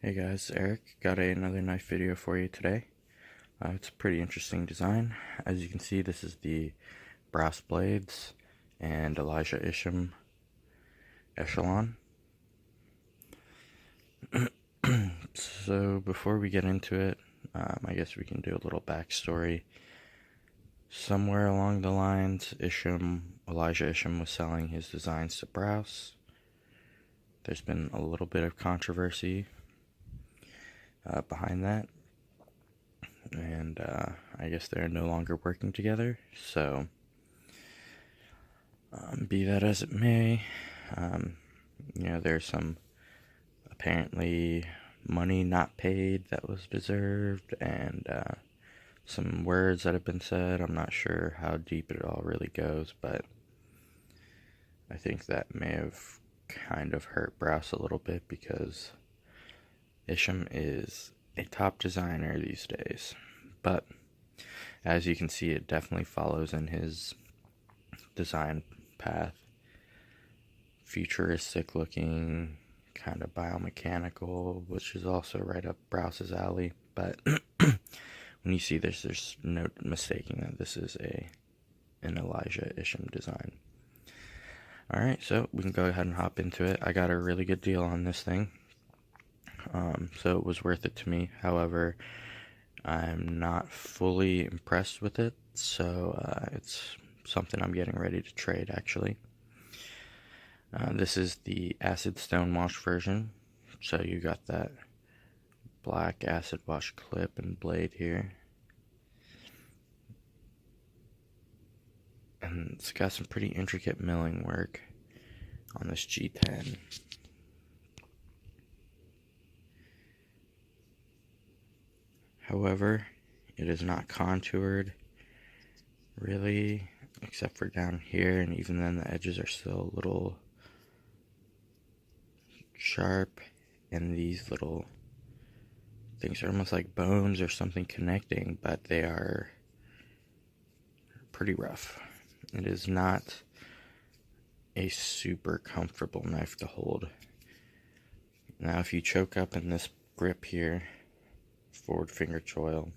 Hey guys, Eric. Got another knife video for you today. It's a pretty interesting design. As you can see, this is the Brous blades and isham echelon. So before we get into it, I guess we can do a little backstory. Somewhere along the lines, Elijah Isham was selling his designs to Brous. There's been a little bit of controversy behind that, and I guess they're no longer working together. So be that as it may, there's some apparently money not paid that was deserved, and some words that have been said. I'm not sure how deep it all really goes, but I think that may have kind of hurt Brous a little bit, because Isham is a top designer these days. But as you can see, it definitely follows in his design path. Futuristic looking, kind of biomechanical, which is also right up Brous's alley. But when you see this, there's no mistaking that this is an Elijah Isham design. Alright, so we can go ahead and hop into it. I got a really good deal on this thing, so it was worth it to me. However, I'm not fully impressed with it, so it's something I'm getting ready to trade, actually. This is the acid stonewash version, so you got that black acid wash clip and blade here, and it's got some pretty intricate milling work on this G10. However, it is not contoured really, except for down here, and even then the edges are still a little sharp, and these little things are almost like bones or something connecting, but they are pretty rough. It is not a super comfortable knife to hold. Now if you choke up in this grip here, forward finger choil,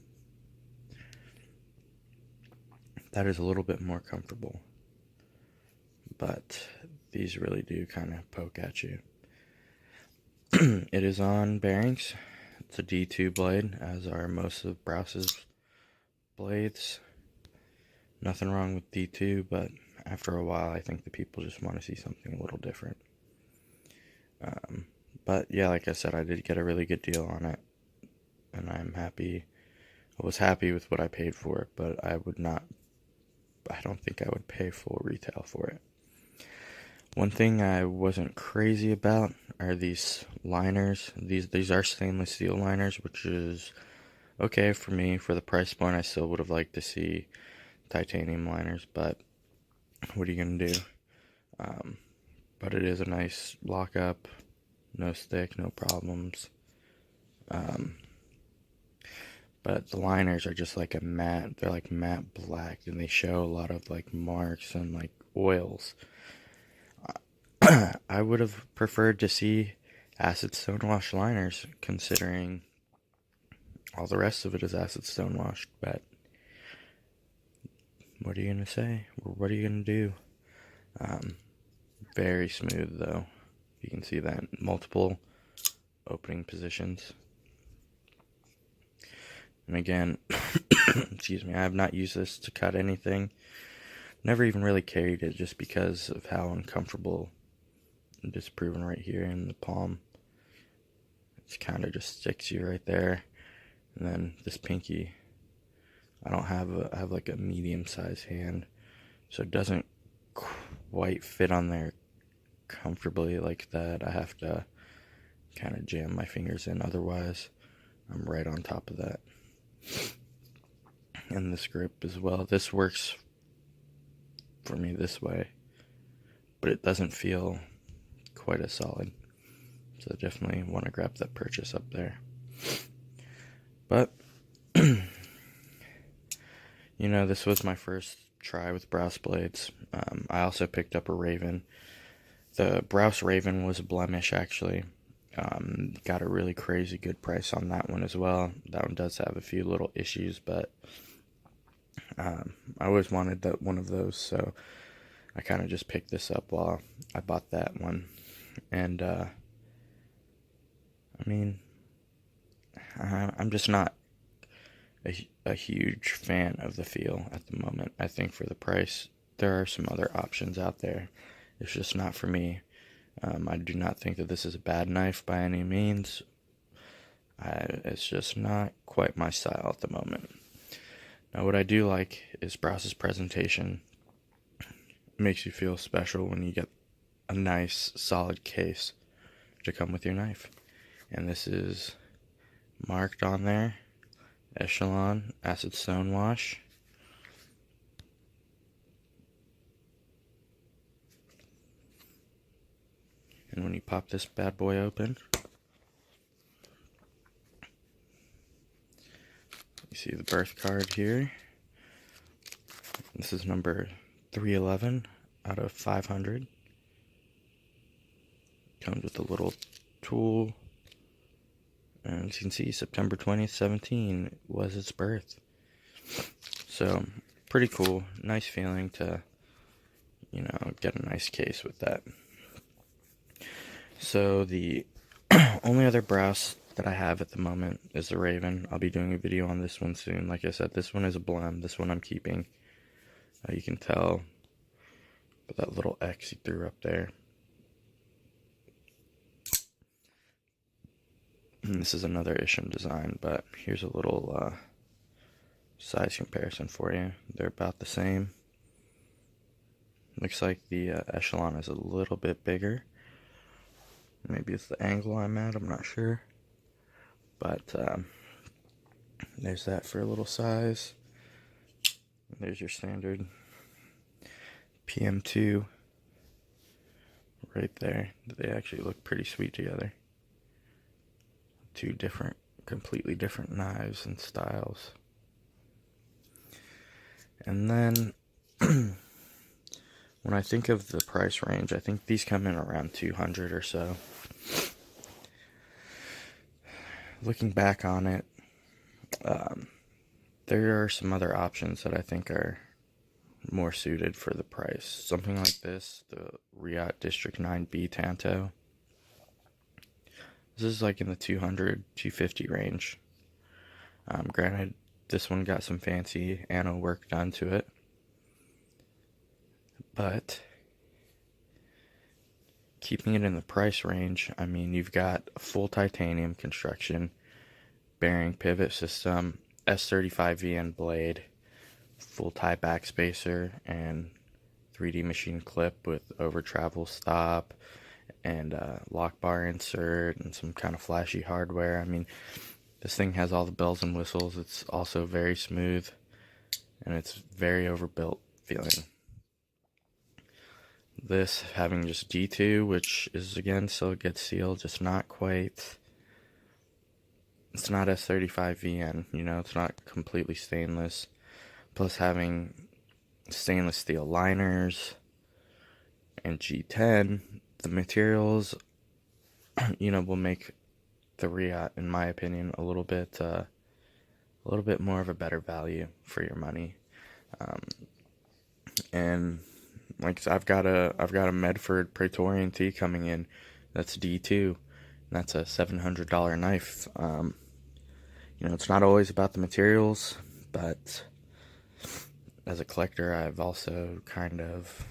that is a little bit more comfortable, but these really do kind of poke at you. It is on bearings. It's a D2 blade, as are most of Brous's blades. Nothing wrong with D2, but after a while I think the people just want to see something a little different. But yeah, like I said, I did get a really good deal on it, and I'm happy. I was happy with what I paid for it, but I don't think I would pay full retail for it. One thing I wasn't crazy about are these liners. These are stainless steel liners, which is okay for me. For the price point, I still would have liked to see titanium liners, but what are you gonna do? But it is a nice lockup, no stick, no problems. But the liners are just like they're like matte black, and they show a lot of like marks and like oils. I would have preferred to see acid stonewash liners, considering all the rest of it is acid stonewashed, but what are you gonna say? What are you gonna do? Very smooth though. You can see that multiple opening positions. And again, excuse me, I have not used this to cut anything. Never even really carried it, just because of how uncomfortable it is. Proven right here in the palm. It kind of just sticks you right there. And then this pinky, I have like a medium-sized hand, so it doesn't quite fit on there comfortably like that. I have to kind of jam my fingers in, otherwise I'm right on top of that. And this grip as well, this works for me this way, but it doesn't feel quite as solid, so I definitely want to grab that purchase up there. But this was my first try with Brous blades. I also picked up a Raven. The Brous Raven was a blemish, actually. Got a really crazy good price on that one as well. That one does have a few little issues, but I always wanted one of those, so I kind of just picked this up while I bought that one. And I mean, I'm just not a huge fan of the feel at the moment. I think for the price, there are some other options out there. It's just not for me. I do not think that this is a bad knife by any means. It's just not quite my style at the moment. Now, what I do like is Brous's presentation. It makes you feel special when you get a nice, solid case to come with your knife. And this is marked on there, Echelon Acid Stone Wash. And when you pop this bad boy open, you see the birth card here. This is number 311 out of 500. Comes with a little tool. And as you can see, September 20th, 17 was its birth. So, pretty cool. Nice feeling to, get a nice case with that. So, the only other Brous that I have at the moment is the Raven. I'll be doing a video on this one soon. Like I said, this one is a blem. This one I'm keeping. You can tell by that little X he threw up there. And this is another isham design, but here's a little size comparison for you. They're about the same. Looks like the echelon is a little bit bigger. Maybe it's the angle I'm at, I'm not sure. But there's that for a little size. There's your standard PM2 right there. They actually look pretty sweet together. Two different, completely different knives and styles. And then when I think of the price range, I think these come in around 200 or so. Looking back on it, there are some other options that I think are more suited for the price. Something like this, the Riot District 9B Tanto. This is like in the 200, 250 range. Granted, this one got some fancy anno work done to it. But keeping it in the price range, I mean, you've got a full titanium construction, bearing pivot system, S35VN blade, full tie backspacer, and 3D machine clip with over travel stop, and lock bar insert, and some kind of flashy hardware. I mean, this thing has all the bells and whistles. It's also very smooth, and it's very overbuilt feeling. This having just D2, which is again still a good seal, just not quite. It's not S35VN, it's not completely stainless. Plus having stainless steel liners and G10, the materials, will make the Riot, in my opinion, a little bit more of a better value for your money. And like I've got a Medford Praetorian T coming in that's D2, and that's a $700 knife. It's not always about the materials, but as a collector, I've also kind of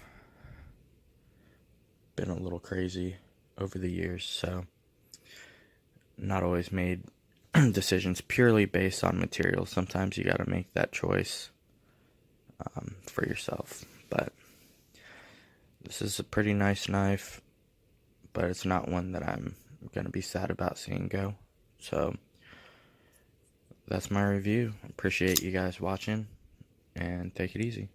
been a little crazy over the years, so not always made decisions purely based on materials. Sometimes you gotta make that choice for yourself. But this is a pretty nice knife, but it's not one that I'm gonna be sad about seeing go. So that's my review. Appreciate you guys watching, and take it easy.